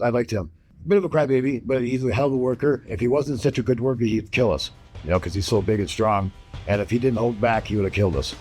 I liked him. Bit of a crybaby, but he's a hell of a worker. If he wasn't such a good worker, he'd kill us, because he's so big and strong. And if he didn't hold back, he would have killed us.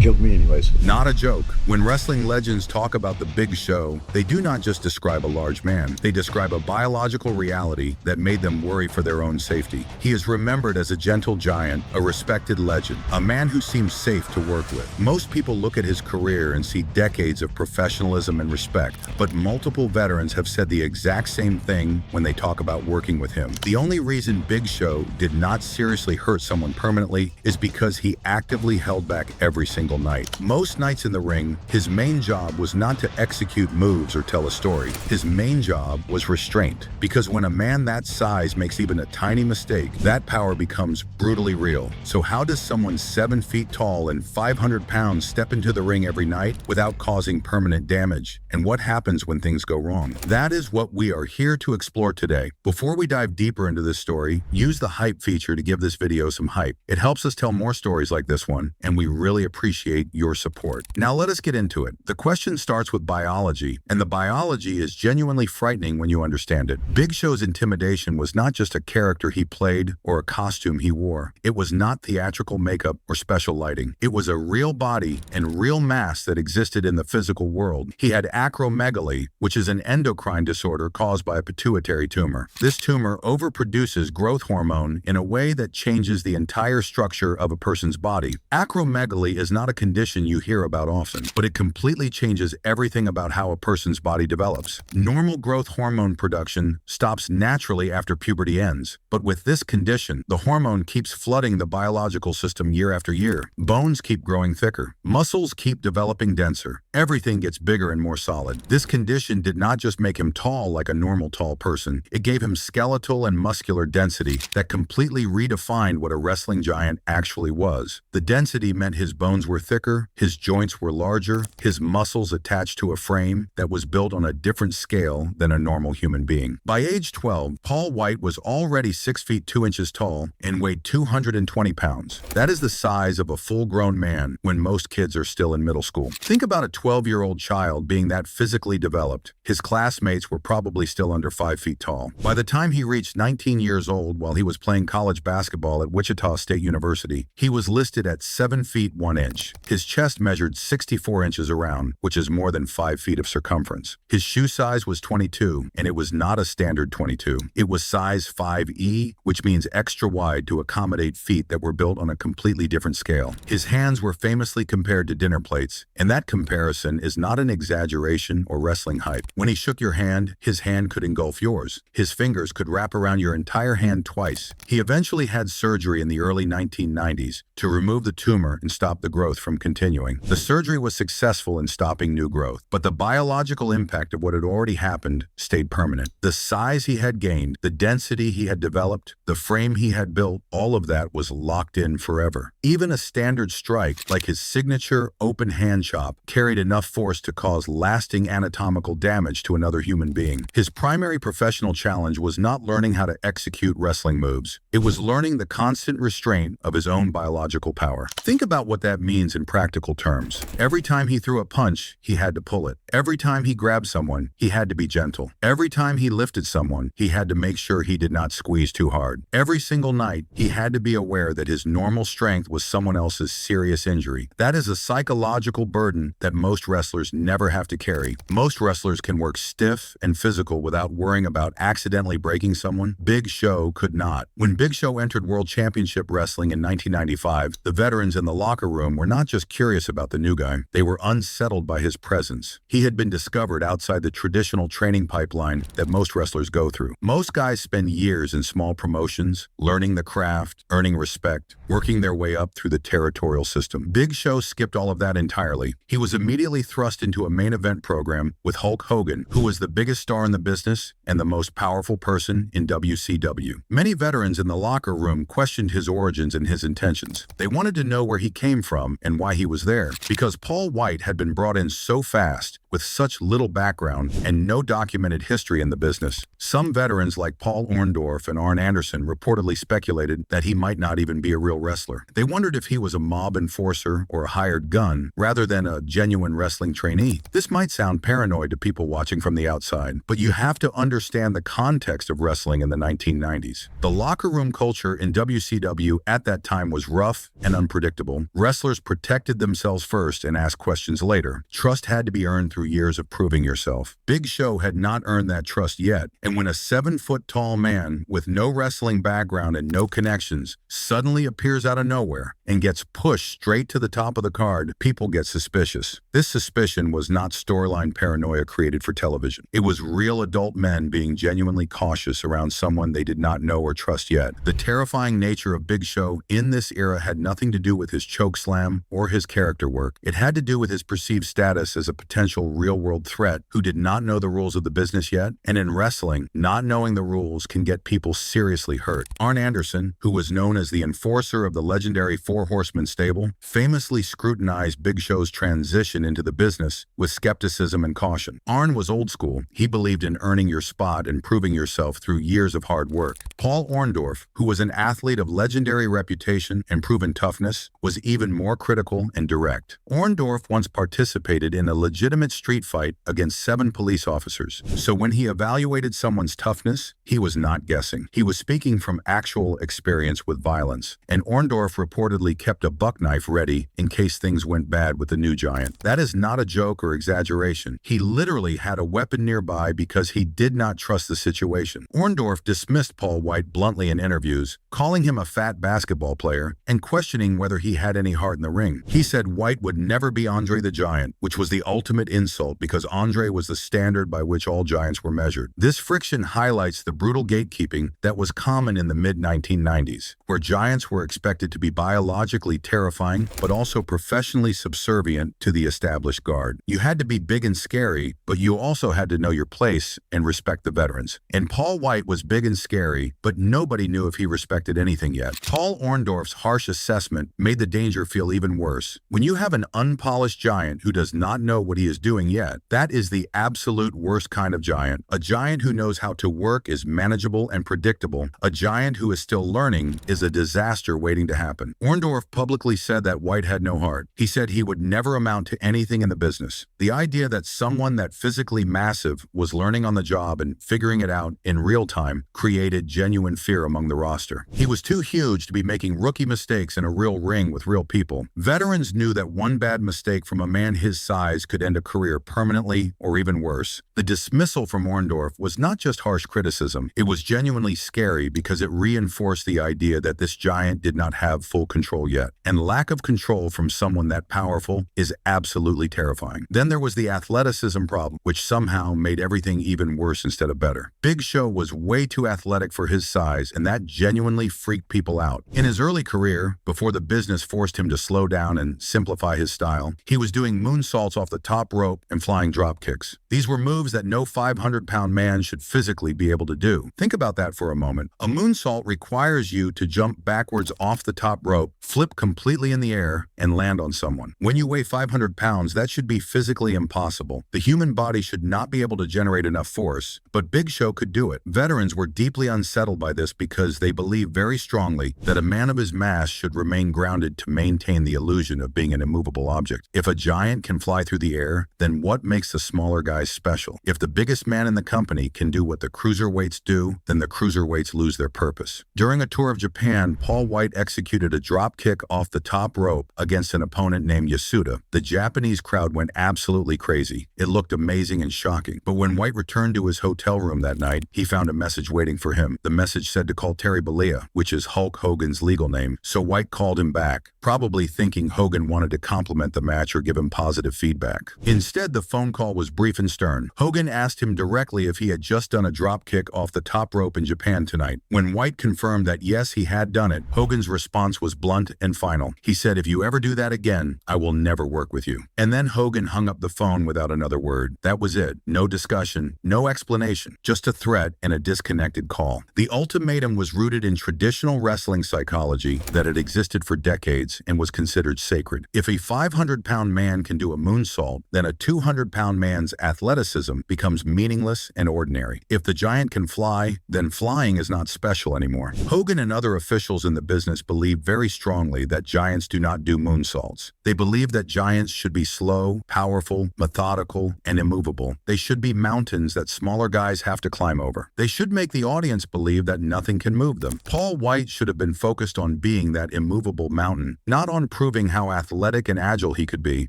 Killed me anyways. Not a joke. When wrestling legends talk about the Big Show, they do not just describe a large man. They describe a biological reality that made them worry for their own safety. He is remembered as a gentle giant, a respected legend, a man who seems safe to work with. Most people look at his career and see decades of professionalism and respect, but multiple veterans have said the exact same thing when they talk about working with him. The only reason Big Show did not seriously hurt someone permanently is because he actively held back every single night. Most nights in the ring, his main job was not to execute moves or tell a story. His main job was restraint, because when a man that size makes even a tiny mistake, that power becomes brutally real. So how does someone 7 feet tall and 500 pounds step into the ring every night without causing permanent damage? And what happens when things go wrong? That is what we are here to explore today. Before we dive deeper into this story, use the hype feature to give this video some hype. It helps us tell more stories like this one, and we really appreciate your support. Now let us get into it. The question starts with biology, and the biology is genuinely frightening when you understand it. Big Show's intimidation was not just a character he played or a costume he wore. It was not theatrical makeup or special lighting. It was a real body and real mass that existed in the physical world. He had acromegaly, which is an endocrine disorder caused by a pituitary tumor. This tumor overproduces growth hormone in a way that changes the entire structure of a person's body. Acromegaly is not a condition you hear about often, but it completely changes everything about how a person's body develops. Normal growth hormone production stops naturally after puberty ends, but with this condition, the hormone keeps flooding the biological system year after year. Bones keep growing thicker. Muscles keep developing denser. Everything gets bigger and more solid. This condition did not just make him tall like a normal tall person, it gave him skeletal and muscular density that completely redefined what a wrestling giant actually was. The density meant his bones were thicker, his joints were larger, his muscles attached to a frame that was built on a different scale than a normal human being. By age 12, Paul White was already 6 feet 2 inches tall and weighed 220 pounds. That is the size of a full-grown man when most kids are still in middle school. Think about a 12-year-old child being that physically developed. His classmates were probably still under 5 feet tall. By the time he reached 19 years old while he was playing college basketball at Wichita State University, he was listed at 7 feet 1 inch. His chest measured 64 inches around, which is more than 5 feet of circumference. His shoe size was 22, and it was not a standard 22. It was size 5E, which means extra wide to accommodate feet that were built on a completely different scale. His hands were famously compared to dinner plates, and that comparison is not an exaggeration or wrestling hype. When he shook your hand, his hand could engulf yours. His fingers could wrap around your entire hand twice. He eventually had surgery in the early 1990s to remove the tumor and stop the growth from continuing. The surgery was successful in stopping new growth, but the biological impact of what had already happened stayed permanent. The size he had gained, the density he had developed, the frame he had built, all of that was locked in forever. Even a standard strike, like his signature open hand chop, carried enough force to cause lasting anatomical damage to another human being. His primary professional challenge was not learning how to execute wrestling moves. It was learning the constant restraint of his own biological power. Think about what that means in practical terms. Every time he threw a punch, he had to pull it. Every time he grabbed someone, he had to be gentle. Every time he lifted someone, he had to make sure he did not squeeze too hard. Every single night, he had to be aware that his normal strength was someone else's serious injury. That is a psychological burden that most wrestlers never have to carry. Most wrestlers can work stiff and physical without worrying about accidentally breaking someone. Big Show could not. When Big Show entered World Championship Wrestling in 1995, the veterans in the locker room were not just curious about the new guy, they were unsettled by his presence. He had been discovered outside the traditional training pipeline that most wrestlers go through. Most guys spend years in small promotions, learning the craft, earning respect, working their way up through the territorial system. Big Show skipped all of that entirely. He was immediately thrust into a main event program with Hulk Hogan, who was the biggest star in the business and the most powerful person in WCW. Many veterans in the locker room questioned his origins and his intentions. They wanted to know where he came from and why he was there, because Paul White had been brought in so fast with such little background and no documented history in the business. Some veterans like Paul Orndorff and Arn Anderson reportedly speculated that he might not even be a real wrestler. They wondered if he was a mob enforcer or a hired gun rather than a genuine wrestling trainee. This might sound paranoid to people watching from the outside, but you have to understand the context of wrestling in the 1990s. The locker room culture in WCW at that time was rough and unpredictable. Wrestlers protected themselves first and asked questions later. Trust had to be earned through years of proving yourself. Big Show had not earned that trust yet, and when a 7-foot-tall man with no wrestling background and no connections suddenly appears out of nowhere and gets pushed straight to the top of the card, people get suspicious. This suspicion was not storyline paranoia created for television. It was real adult men being genuinely cautious around someone they did not know or trust yet. The terrifying nature of Big Show in this era had nothing to do with his chokeslam or his character work. It had to do with his perceived status as a potential real-world threat who did not know the rules of the business yet, and in wrestling, not knowing the rules can get people seriously hurt. Arn Anderson, who was known as the enforcer of the legendary Four Horsemen stable, famously scrutinized Big Show's transition into the business with skepticism and caution. Arn was old school. He believed in earning your spot and proving yourself through years of hard work. Paul Orndorff, who was an athlete of legendary reputation and proven toughness, was even more critical and direct. Orndorff once participated in a legitimate street fight against 7 police officers. So when he evaluated someone's toughness, he was not guessing. He was speaking from actual experience with violence. And Orndorff reportedly kept a buck knife ready in case things went bad with the new giant. That is not a joke or exaggeration. He literally had a weapon nearby because he did not trust the situation. Orndorff dismissed Paul White bluntly in interviews, calling him a fat basketball player and questioning whether he had any heart in the ring. He said White would never be Andre the Giant, which was the ultimate insult because Andre was the standard by which all giants were measured. This friction highlights the brutal gatekeeping that was common in the mid-1990s, where giants were expected to be biologically terrifying but also professionally subservient to the established guard. You had to be big and scary, but you also had to know your place and respect the veterans. And Paul White was big and scary, but nobody knew if he respected anything yet. Paul Orndorff's harsh assessment made the danger feel even worse. When you have an unpolished giant who does not know what he is doing yet, that is the absolute worst kind of giant. A giant who knows how to work is manageable and predictable. A giant who is still learning is a disaster waiting to happen. Orndorff publicly said that White had no heart. He said he would never amount to anything in the business. The idea that someone that physically massive was learning on the job and figuring it out in real time created genuine fear among the roster. He was too huge to be making rookie mistakes in a real ring with real people. Veterans knew that one bad mistake from a man his size could end a career permanently or even worse. The dismissal from Orndorff was not just harsh criticism. It was genuinely scary because it reinforced the idea that this giant did not have full control yet. And lack of control from someone that powerful is absolutely terrifying. Then there was the athleticism problem, which somehow made everything even worse instead of better. Big Show was way too athletic for his size, and that genuinely freaked people out. In his early career, before the business forced him to slow down and simplify his style, he was doing moonsaults off the top rope and flying drop kicks. These were moves that no 500-pound man should physically be able to do. Think about that for a moment. A moonsault requires you to jump backwards off the top rope, flip completely in the air, and land on someone. When you weigh 500 pounds, that should be physically impossible. The human body should not be able to generate enough force, but Big Show could do it. Veterans were deeply unsettled by this because they believed very strongly that a man of his mass should remain grounded to maintain the illusion of being an immovable object. If a giant can fly through the air, then what makes the smaller guys special? If the biggest man in the company can do what the cruiserweights do, then the cruiserweights lose their purpose. During a tour of Japan, Paul White executed a drop kick off the top rope against an opponent named Yasuda. The Japanese crowd went absolutely crazy. It looked amazing and shocking. But when White returned to his hotel room that night, he found a message waiting for him. The message said to call Terry Bollea, which is Hulk Hogan's legal name. So White called him back, probably thinking Hogan wanted to compliment the match or give him positive feedback. Instead, the phone call was brief and stern. Hogan asked him directly if he had just done a drop kick off the top rope in Japan tonight. When White confirmed that yes, he had done it, Hogan's response was blunt and final. He said, "If you ever do that again, I will never work with you." And then Hogan hung up the phone without another word. That was it. No discussion, no explanation, just a threat and a disconnected call. The ultimatum was rooted in traditional wrestling psychology that had existed for decades and was considered sacred. If a 500-pound man can do a moonsault, then a 200-pound man's athleticism becomes meaningless and ordinary. If the giant can fly, then flying is not special anymore. Hogan and other officials in the business believe very strongly that giants do not do moonsaults. They believe that giants should be slow, powerful, methodical, and immovable. They should be mountains that smaller guys have to climb over. They should make the audience believe that nothing can move them. Paul White should have been focused on being that immovable mountain, not on proving how athletic and agile he could be.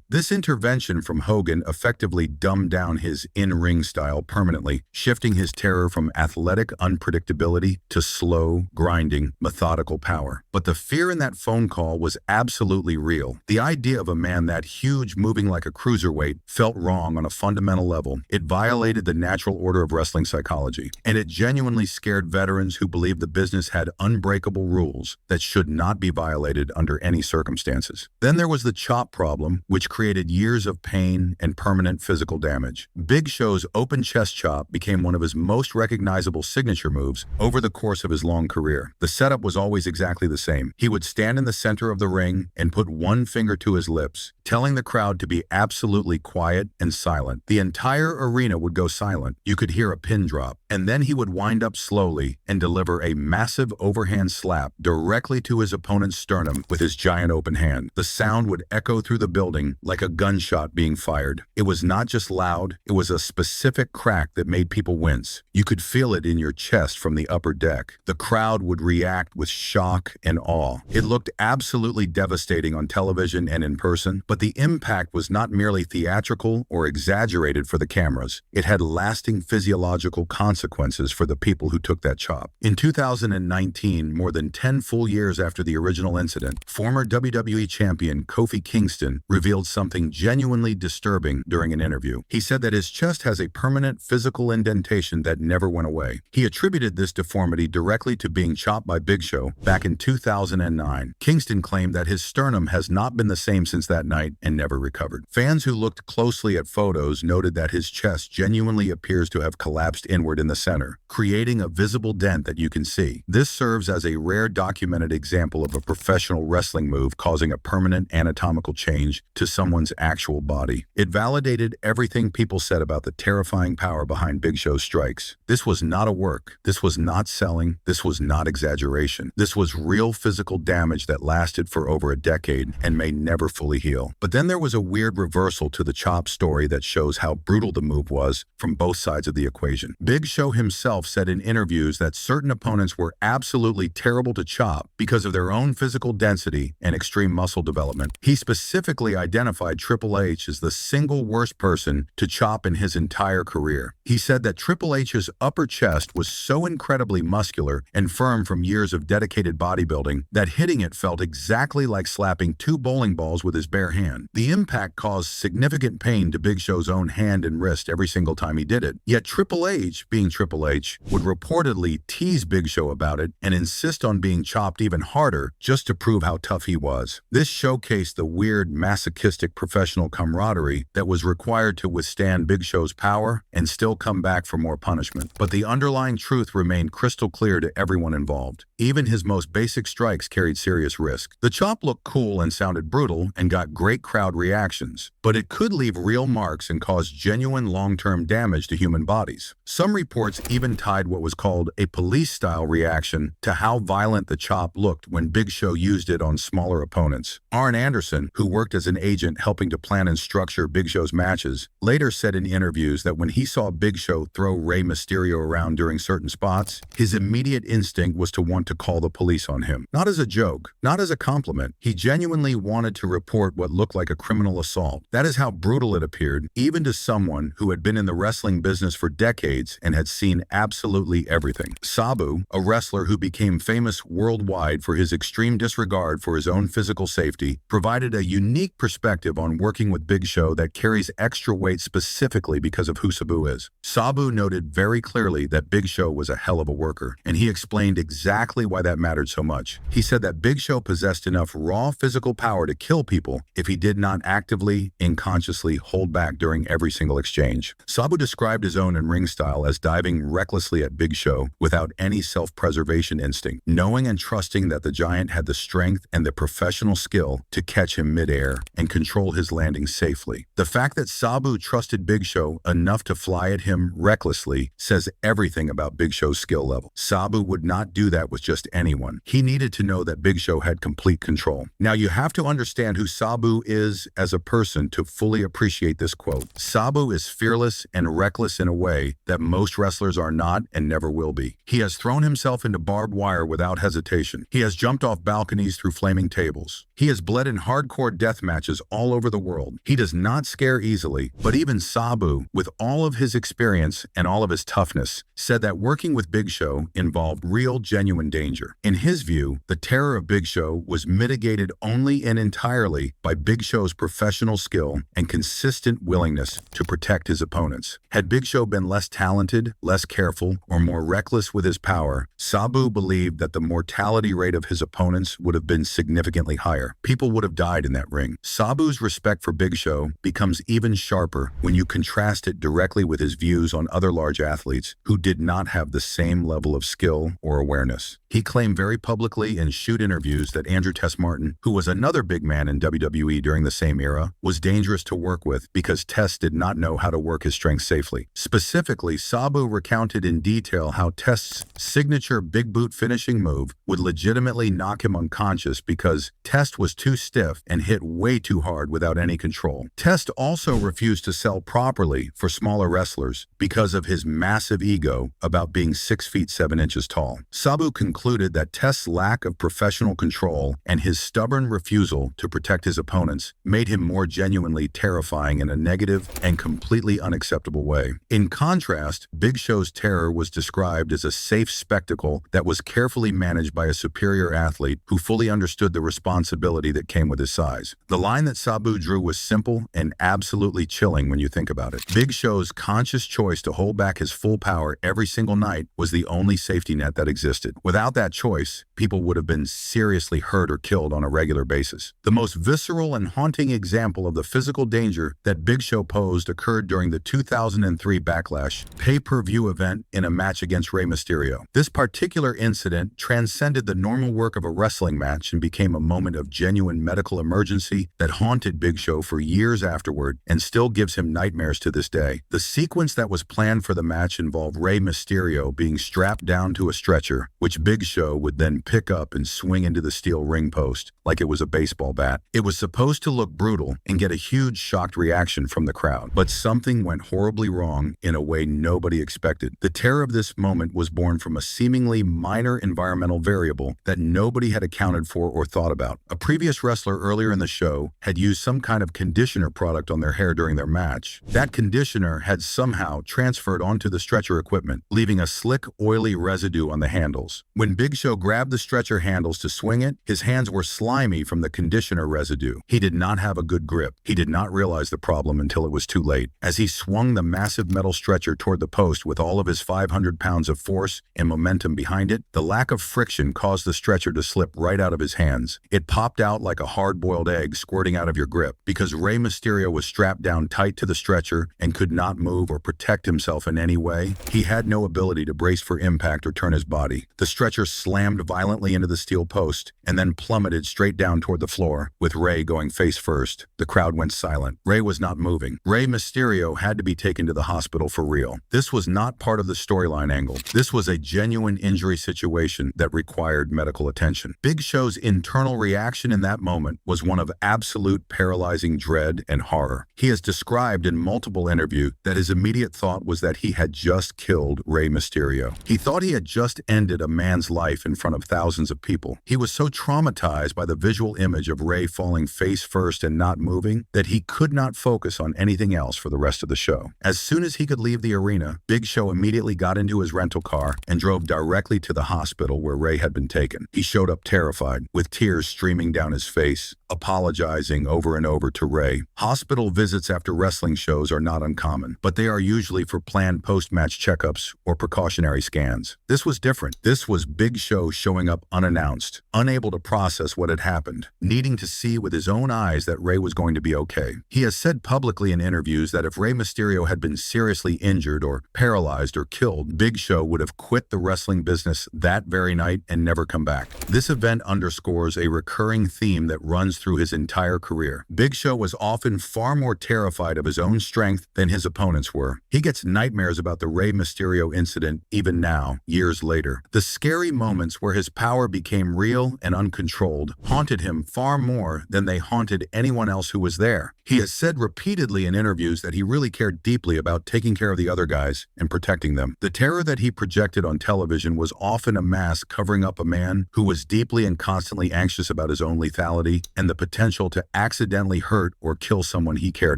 This intervention from Hogan effectively dumbed down his in-ring style permanently, shifting his terror from athletic unpredictability to slow, grinding, methodical power. But the fear in that phone call was absolutely real. The idea of a man that huge moving like a cruiserweight felt wrong on a fundamental level. It violated the natural order of wrestling psychology, and it genuinely scared veterans who believed the business had unbreakable rules that should not be violated under any circumstances. Then there was the chop problem, which created years of pain and permanent physical damage. Big Show's open chest chop became one of his most recognizable signature moves over the course of his long career. The setup was always exactly the same. He would stand in the center of the ring and put one finger to his lips, telling the crowd to be absolutely quiet and silent. The entire arena would go silent. You could hear a pin drop, and then he would wind up slowly and deliver a massive overhand slap directly to his opponent's sternum with his giant open hand. The sound would echo through the building like a gunshot being fired. It was not just loud, it was a specific crack that made people wince. You could feel it in your chest from the upper deck. The crowd would react with shock and awe. It looked absolutely devastating on television and in person, but the impact was not merely theatrical or exaggerated for the cameras. It had lasting physiological consequences for the people who took that chop. In 2019, more than 10 full years after the original incident, former WWE champion Kofi Kingston revealed something genuinely disturbing during an interview. He said that his chest has a permanent physical indentation that never went away. He attributed this deformity directly to being chopped by Big Show back in 2009. Kingston claimed that his sternum has not been the same since that night and never recovered. Fans who looked closely at photos noted that his chest genuinely appears to have collapsed inward in the center, creating a visible dent that you can see. This serves as a rare documented example of a professional wrestling move causing a permanent anatomical change to someone's actual body. It validated everything people said about the terrifying power behind Big Show's strikes. This was not a work. This was not selling. This was not exaggeration. This was real physical damage that lasted for over a decade and may never fully heal. But then there was a weird reversal to the chop story that shows how brutal the move was from both sides of the equation. Big Show himself said in interviews that certain opponents were absolutely terrible to chop because of their own physical density and extreme muscle development. He specifically identified Triple H as the single worst person to chop in his entire career. He said that Triple H's upper chest was so incredibly muscular and firm from years of dedicated bodybuilding that hitting it felt exactly like slapping two bowling balls with his bare hand. The impact caused significant pain to Big Show's own hand and wrist every single time he did it. Yet Triple H, being Triple H, would reportedly tease Big Show about it and insist on being chopped even harder just to prove how tough he was. This showcased the weird, masochistic professional camaraderie that was required to withstand Big Show's power and still come back for more punishment. But the underlying truth remained crystal clear to everyone involved. Even his most basic strikes carried serious risk. The chop looked cool and sounded brutal and got great crowd reactions, but it could leave real marks and cause genuine long-term damage to human bodies. Some reports even tied what was called a police-style reaction to how violent the chop looked when Big Show used it on smaller opponents. Arn Anderson, who worked as an agent helping to plan and structure Big Show's matches, later said in interviews that when he saw Big Show throw Rey Mysterio around during certain spots, his immediate instinct was to want to call the police on him. Not as a joke, not as a compliment. He genuinely wanted to report what looked like a criminal assault. That is how brutal it appeared, even to someone who had been in the wrestling business for decades and had seen absolutely everything. Sabu, a wrestler who became famous worldwide for his extreme disregard for his own physical safety, provided a unique perspective on working with Big Show that carries extra weight specifically because of who Sabu is. Sabu noted very clearly that Big Show was a hell of a worker, and he explained exactly why that mattered so much. He said that Big Show possessed enough raw physical power to kill people if he did not actively, unconsciously hold back during every single exchange. Sabu described his own in-ring style as diving recklessly at Big Show without any self-preservation instinct, knowing and trusting that the giant had the strength and the professional skill to catch him midair and control his landing safely. The fact that Sabu trusted Big Show enough to fly at him recklessly says everything about Big Show's skill level. Sabu would not do that with just anyone. He needed to know that Big Show had complete control. Now you have to understand who Sabu is as a person to fully appreciate this quote. Sabu is fearless and reckless in a way that most wrestlers are not and never will be. He has thrown himself into barbed wire without hesitation. He has jumped off balconies through flaming tables. He has bled in hardcore death matches all over the world. He does not scare easily, but even Sabu, with all of his experience and all of his toughness, said that working with Big Show involved real, genuine danger. In his view, the terror of Big Show was mitigated only and entirely by Big Show's professional skill and consistent willingness to protect his opponents. Had Big Show been less talented, less careful, or more reckless with his power, Sabu believed that the mortality rate of his opponents would have been significantly higher. People would have died in that ring. Sabu's respect for Big Show becomes even sharper when you contrast it directly with his views on other large athletes who did not have the same level of skill or awareness. He claimed very publicly in shoot interviews that Andrew Test Martin, who was another big man in WWE during the same era, was dangerous to work with because Test did not know how to work his strength safely. Specifically, Sabu recounted in detail how Test's signature big boot finishing move would legitimately knock him unconscious because Test was too stiff and hit way too hard without any control. Test also refused to sell properly for smaller wrestlers because of his massive ego about being 6 feet 7 inches tall. Sabu concluded that Test's lack of professional control and his stubborn refusal to protect his opponents made him more genuinely terrifying in a negative and completely unacceptable way. In contrast, Big Show's terror was described as a safe spectacle that was carefully managed by a superior athlete who fully understood the responsibility that came with his size. The line that Sabu drew was simple and absolutely chilling when you think about it. Big Show's conscious choice to hold back his full power every single night was the only safety net that existed. Without that choice, people would have been seriously hurt or killed on a regular basis. The most visceral and haunting example of the physical danger that Big Show posed occurred during the 2003 Backlash pay-per-view event in a match against Rey Mysterio. This particular incident transcended the normal work of a wrestling match and became a moment of genuine medical emergency that haunted Big Show for years afterward and still gives him nightmares to this day. The sequence that was planned for the match involved Rey Mysterio being strapped down to a stretcher, which Big Show would then pick up and swing into the steel ring post like it was a baseball bat. It was supposed to look brutal and get a huge shocked reaction from the crowd, but something went horribly wrong in a way nobody expected. The terror of this moment was born from a seemingly minor environmental variable that nobody had accounted for or thought about. A previous wrestler earlier in the show had used some kind of conditioner product on their hair during their match. That conditioner had somehow transferred onto the stretcher equipment, leaving a slick, oily residue on the handles. When Big Show grabbed the stretcher handles to swing it, his hands were slimy from the conditioner residue. He did not have a good grip. He did not realize the problem until it was too late. As he swung the massive metal stretcher toward the post with all of his 500 pounds of force and momentum behind it, the lack of friction caused the stretcher to slip right out of his hands. It popped out like a hard-boiled egg squirting out of your grip. Because Rey Mysterio was strapped down tight to the stretcher and could not move or protect himself in any way, he had no ability to brace for impact or turn his body. The stretcher slammed violently into the steel post and then plummeted straight down toward the floor, with Rey going face first. The crowd went silent. Rey was not moving. Rey Mysterio had to be taken to the hospital for real. This was not part of the storyline angle. This was a genuine injury situation that required medical attention. Big Show's internal reaction in that moment was one of absolute paralyzing dread and horror. He has described in multiple interviews that his immediate thought was that he had just killed Rey Mysterio. He thought he had just ended a man's life in front of thousands of people. He was so traumatized by the visual image of Rey falling face first and not moving that he could not focus on anything else for the rest of the show. As soon as he could leave the arena, Big Show immediately got into his rental car and drove directly to the hospital where Rey had been taken. He showed up terrified, with tears streaming down his face, apologizing over and over to Rey. Hospital visits after wrestling shows are not uncommon, but they are usually for planned post-match checkups or precautionary scans. This was different. This was Big Show showing up unannounced, unable to process what had happened, needing to see with his own eyes that Rey was going to be okay. He has said publicly in interviews that if Rey Mysterio had been seriously injured or paralyzed or killed, Big Show would have quit the wrestling business that very night and never come back. This event underscores a recurring theme that runs through his entire career. Big Show was often far more terrified of his own strength than his opponents were. He gets nightmares about the Rey Mysterio incident even now, years later. The scary moments where his power became real and uncontrolled haunted him far more than they haunted anyone else who was there. He has said repeatedly in interviews that he really cared deeply about taking care of the other guys and protecting them. The terror that he projected on television was often a mask covering up a man who was deeply and constantly anxious about his own lethality and the potential to accidentally hurt or kill someone he cared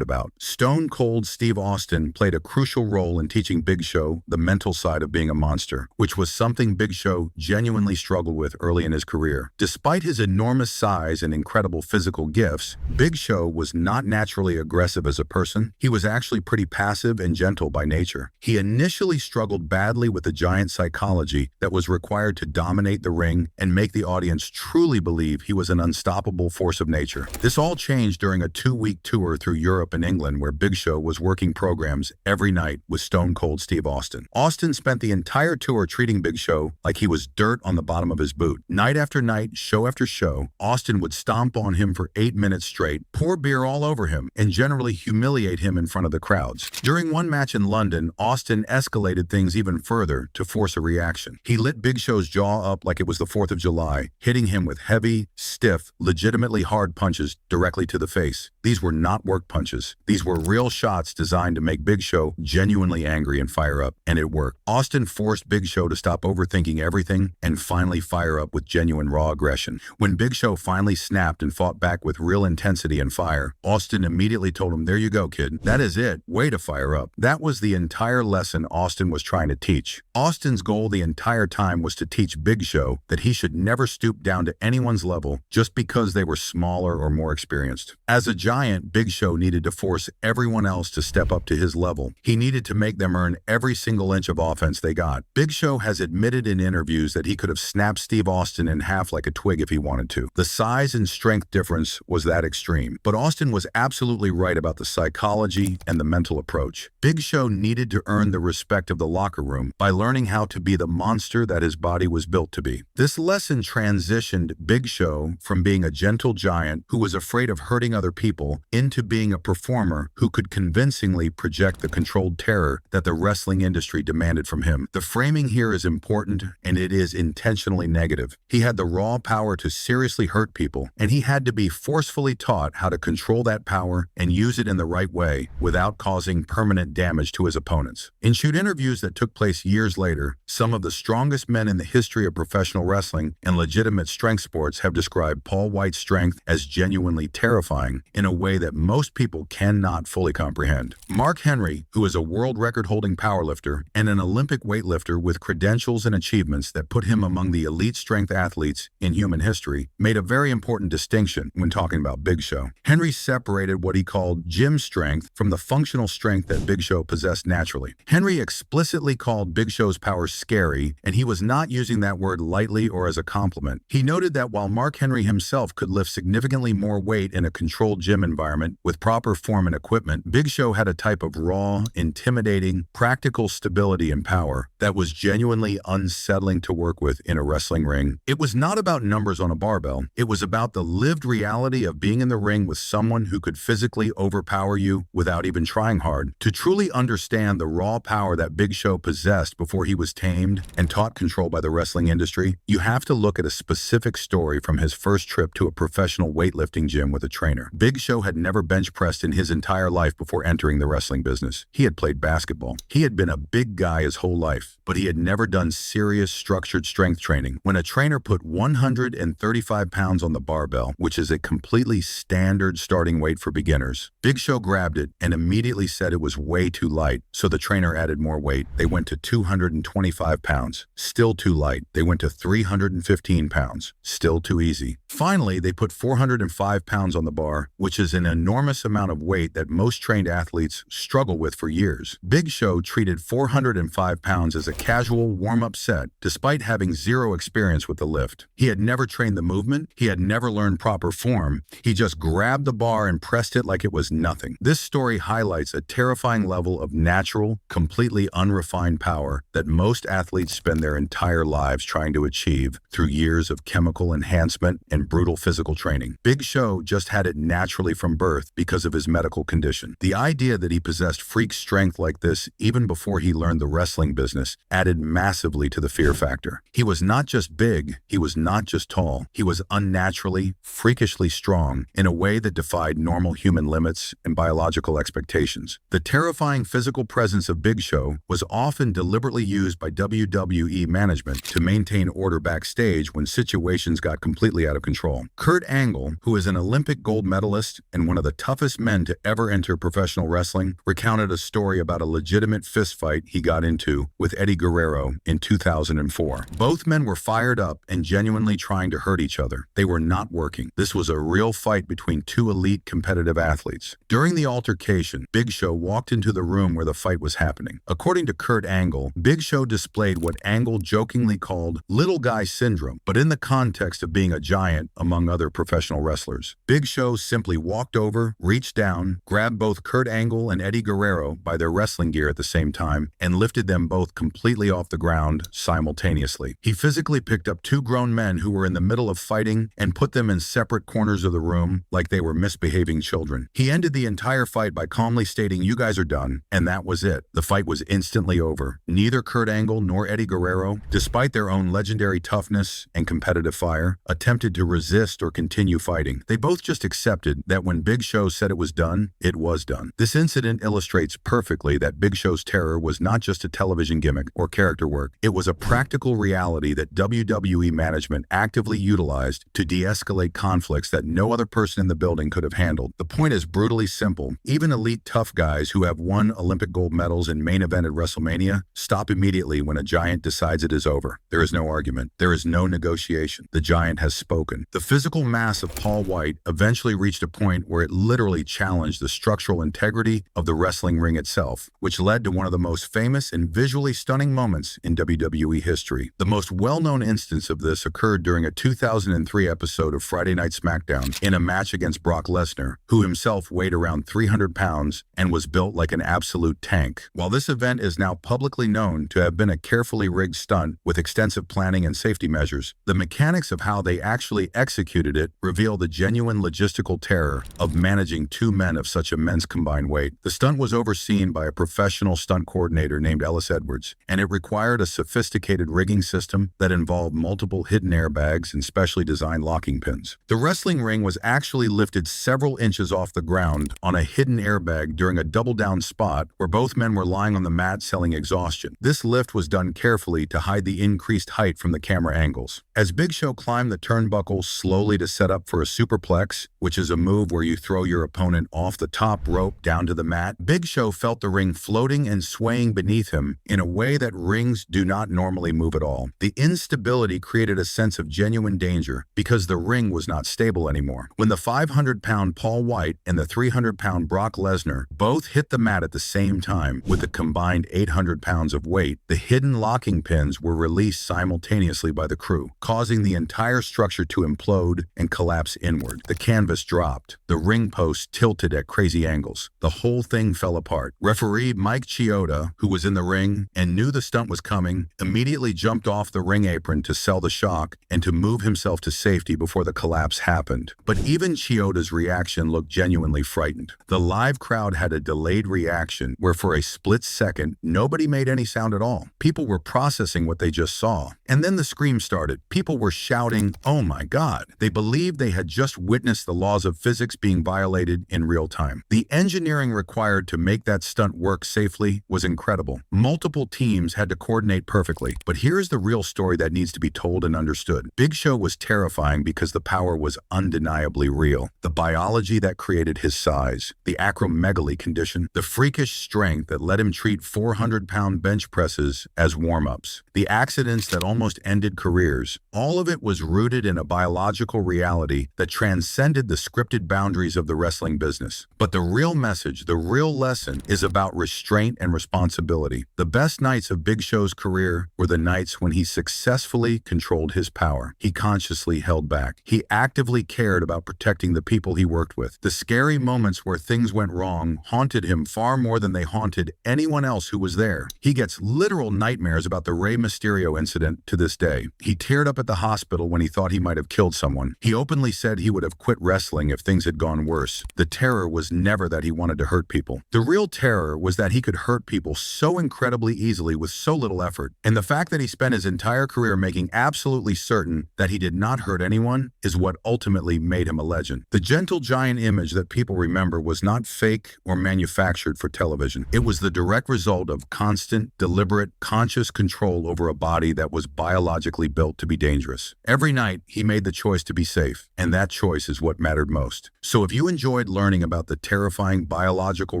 about. Stone Cold Steve Austin played a crucial role in teaching Big Show the mental side of being a monster, which was something Big Show genuinely struggled with early in his career. Despite his enormous size and incredible physical gifts, Big Show was not naturally aggressive as a person. He was actually pretty passive and gentle by nature. He initially struggled badly with the giant psychology that was required to dominate the ring and make the audience truly believe he was an unstoppable force of nature. This all changed during a 2-week tour through Europe and England where Big Show was working programs every night with Stone Cold Steve Austin. Austin spent the entire tour treating Big Show like he was dirt on the bottom of his boot. Night after night, show after show, Austin would stomp on him for 8 minutes straight, pour beer all over him, and generally humiliate him in front of the crowds. During one match in London, Austin escalated things even further to force a reaction. He lit Big Show's jaw up like it was the 4th of July, hitting him with heavy, stiff, legitimately hard punches directly to the face. These were not work punches. These were real shots designed to make Big Show genuinely angry and fire up, and it worked. Austin forced Big Show to stop overthinking everything and finally fire up with genuine raw aggression. When Big Show finally snapped and fought back with real intensity and fire, Austin immediately told him, "There you go, kid. That is it. Way to fire up." That was the entire lesson Austin was trying to teach. Austin's goal the entire time was to teach Big Show that he should never stoop down to anyone's level just because they were smaller or more experienced. As a giant, Big Show needed to force everyone else to step up to his level. He needed to make them earn every single inch of offense they got. Big Show has admitted in interviews that he could have snapped Steve Austin in half like a twig if he wanted to. The size and strength difference was that extreme. But Austin was absolutely right about the psychology and the mental approach. Big Show needed to earn the respect of the locker room by learning how to be the monster that his body was built to be. This lesson transitioned Big Show from being a gentle giant who was afraid of hurting other people into being a performer who could convincingly project the controlled terror that the wrestling industry demanded from him. The framing here is important, and it is intentionally negative. He had the raw power to seriously hurt people, and he had to be forcefully taught how to control that power and use it in the right way without causing permanent damage to his opponents. In shoot interviews that took place years later, some of the strongest men in the history of professional wrestling and legitimate strength sports have described Paul White's strength as genuinely terrifying in a way that most people cannot fully comprehend. Mark Henry, who is a world record-holding powerlifter and an Olympic weightlifter with credentials and achievements that put him among the elite strength athletes in human history, made a very important distinction when talking about Big Show. Henry separated what he called gym strength from the functional strength that Big Show possessed naturally. Henry explicitly called Big Show's power scary, and he was not using that word lightly or as a compliment. He noted that while Mark Henry himself could lift significantly more weight in a controlled gym environment with proper form and equipment, Big Show had a type of raw, intimidating, practical stability and power that was genuinely unsettling to work with in a wrestling ring. It was not about numbers on a barbell. It was about the lived reality of being in the ring with someone who could physically overpower you without even trying hard. To truly understand the raw power that Big Show possessed before he was tamed and taught control by the wrestling industry, you have to look at a specific story from his first trip to a professional weightlifting gym with a trainer. Big Show had never bench pressed in his entire life before entering the wrestling business. He had played basketball. He had been a big guy his whole life, but he had never done serious structured strength training. When a trainer put 135 pounds on the barbell, which is a completely standard starting weight for beginners, Big Show grabbed it and immediately said it was way too light, so the trainer added more weight. They went to 225 pounds. Still too light. They went to 315 pounds. Still too easy. Finally, they put 405 pounds on the bar, which is an enormous amount of weight that most trained athletes struggle with for years. Big Show treated 405 pounds as a casual warm-up set, despite having zero experience with the lift. He had never trained the movement. He had never learned proper form. He just grabbed the bar and pressed it like it was nothing. This story highlights a terrifying level of natural, completely unrefined power that most athletes spend their entire lives trying to achieve through years of chemical enhancement and brutal physical training. Big Show just had it naturally from birth, earth because of his medical condition. The idea that he possessed freak strength like this even before he learned the wrestling business added massively to the fear factor. He was not just big, he was not just tall, he was unnaturally, freakishly strong in a way that defied normal human limits and biological expectations. The terrifying physical presence of Big Show was often deliberately used by WWE management to maintain order backstage when situations got completely out of control. Kurt Angle, who is an Olympic gold medalist and one of the toughest men to ever enter professional wrestling, recounted a story about a legitimate fistfight he got into with Eddie Guerrero in 2004. Both men were fired up and genuinely trying to hurt each other. They were not working. This was a real fight between two elite competitive athletes. During the altercation, Big Show walked into the room where the fight was happening. According to Kurt Angle, Big Show displayed what Angle jokingly called little guy syndrome, but in the context of being a giant among other professional wrestlers. Big Show simply walked over, reached down, grabbed both Kurt Angle and Eddie Guerrero by their wrestling gear at the same time, and lifted them both completely off the ground simultaneously. He physically picked up two grown men who were in the middle of fighting and put them in separate corners of the room like they were misbehaving children. He ended the entire fight by calmly stating, "You guys are done," and that was it. The fight was instantly over. Neither Kurt Angle nor Eddie Guerrero, despite their own legendary toughness and competitive fire, attempted to resist or continue fighting. They both just accepted that when Big Show said it was done, it was done. This incident illustrates perfectly that Big Show's terror was not just a television gimmick or character work. It was a practical reality that WWE management actively utilized to de-escalate conflicts that no other person in the building could have handled. The point is brutally simple. Even elite tough guys who have won Olympic gold medals and main event at WrestleMania stop immediately when a giant decides it is over. There is no argument. There is no negotiation. The giant has spoken. The physical mass of Paul White eventually reached a point where it literally challenged the structural integrity of the wrestling ring itself, which led to one of the most famous and visually stunning moments in WWE history. The most well-known instance of this occurred during a 2003 episode of Friday Night SmackDown in a match against Brock Lesnar, who himself weighed around 300 pounds and was built like an absolute tank. While this event is now publicly known to have been a carefully rigged stunt with extensive planning and safety measures, the mechanics of how they actually executed it reveal the genuine logistical terror of managing two men of such immense combined weight. The stunt was overseen by a professional stunt coordinator named Ellis Edwards, and it required a sophisticated rigging system that involved multiple hidden airbags and specially designed locking pins. The wrestling ring was actually lifted several inches off the ground on a hidden airbag during a double-down spot where both men were lying on the mat selling exhaustion. This lift was done carefully to hide the increased height from the camera angles. As Big Show climbed the turnbuckle slowly to set up for a superplex, which is a move where you throw your opponent off the top rope down to the mat, Big Show felt the ring floating and swaying beneath him in a way that rings do not normally move at all. The instability created a sense of genuine danger because the ring was not stable anymore. When the 500-pound Paul White and the 300-pound Brock Lesnar both hit the mat at the same time with a combined 800 pounds of weight, the hidden locking pins were released simultaneously by the crew, causing the entire structure to implode and collapse inward. The canvas dropped. The ring posts tilted at crazy angles. The whole thing fell apart. Referee Mike Chioda, who was in the ring and knew the stunt was coming, immediately jumped off the ring apron to sell the shock and to move himself to safety before the collapse happened. But even Chioda's reaction looked genuinely frightened. The live crowd had a delayed reaction where for a split second, nobody made any sound at all. People were processing what they just saw. And then the scream started. People were shouting, "Oh my God." They believed they had just witnessed the laws of physics being violated in real time. The engineering required to make that stunt work safely was incredible. Multiple teams had to coordinate perfectly. But here's the real story that needs to be told and understood. Big Show was terrifying because the power was undeniably real. The biology that created his size, the acromegaly condition, the freakish strength that let him treat 400-pound bench presses as warm-ups, the accidents that almost ended careers, all of it was rooted in a biological reality that transcended the scripted boundaries of the wrestling business. But the real message, the real lesson, is about restraint and responsibility. The best nights of Big Show's career were the nights when he successfully controlled his power. He consciously held back. He actively cared about protecting the people he worked with. The scary moments where things went wrong haunted him far more than they haunted anyone else who was there. He gets literal nightmares about the Rey Mysterio incident to this day. He teared up at the hospital when he thought he might have killed someone. He openly said he would have quit wrestling if things had gone even worse. The terror was never that he wanted to hurt people. The real terror was that he could hurt people so incredibly easily with so little effort. And the fact that he spent his entire career making absolutely certain that he did not hurt anyone is what ultimately made him a legend. The gentle giant image that people remember was not fake or manufactured for television. It was the direct result of constant, deliberate, conscious control over a body that was biologically built to be dangerous. Every night, he made the choice to be safe, and that choice is what mattered most. So if you enjoyed learning about the terrifying biological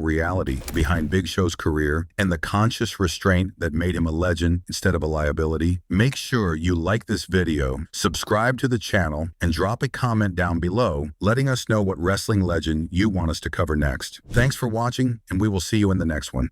reality behind Big Show's career and the conscious restraint that made him a legend instead of a liability, make sure you like this video, subscribe to the channel, and drop a comment down below letting us know what wrestling legend you want us to cover next. Thanks for watching, and we will see you in the next one.